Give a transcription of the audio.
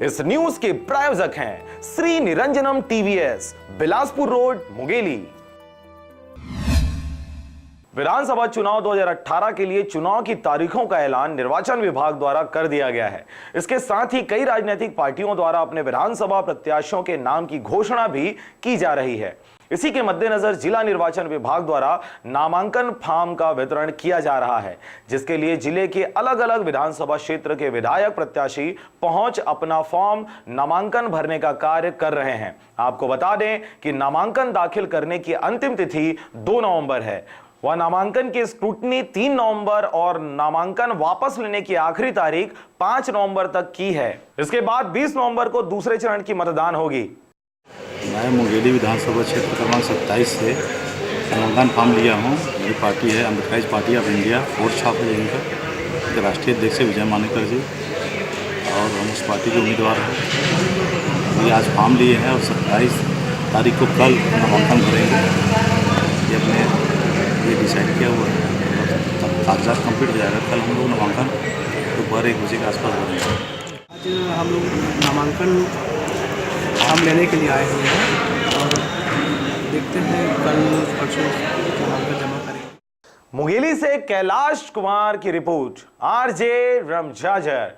इस न्यूज के प्रायोजक हैं श्री निरंजनम टीवीएस, बिलासपुर रोड, मुंगेली। विधानसभा चुनाव 2018 के लिए चुनाव की तारीखों का ऐलान निर्वाचन विभाग द्वारा कर दिया गया है। इसके साथ ही कई राजनीतिक पार्टियों द्वारा अपने विधानसभा प्रत्याशियों के नाम की घोषणा भी की जा रही है। इसी के मद्देनजर जिला निर्वाचन विभाग द्वारा नामांकन फॉर्म का वितरण किया जा रहा है, जिसके लिए जिले के अलग अलग विधानसभा क्षेत्र के विधायक प्रत्याशी पहुंच अपना फॉर्म नामांकन भरने का कार्य कर रहे हैं। आपको बता दें कि नामांकन दाखिल करने की अंतिम तिथि 2 नवंबर है। वह नामांकन की स्क्रूटनी 3 नवंबर और नामांकन वापस लेने की आखिरी तारीख 5 नवंबर तक की है। इसके बाद 20 नवंबर को दूसरे चरण की मतदान होगी। मैं मुंगेली विधानसभा क्षेत्र क्रमांक 27 से नामांकन फॉर्म लिया हूँ। मेरी पार्टी है अम्बेडकराइज पार्टी ऑफ इंडिया, वोट छाप है जिनका राष्ट्रीय अध्यक्ष है विजय मानेकर जी, और हम उस पार्टी के उम्मीदवार हैं। ये आज फॉर्म लिए हैं और 27 तारीख को कल नामांकन भरेंगे। ये अपने ये डिसाइड किया हुआ है, कागजात कंप्लीट हो जाएगा। कल हम लोग नामांकन दोपहर 1 बजे के आसपास भरेंगे। आज हम लोग नामांकन फॉर्म लेने के लिए आए हुए हैं और देखते हैं कल परसों नामांकन जमा करेंगे। मुंगेली से कैलाश कुमार की रिपोर्ट, आरजे रमजाजर।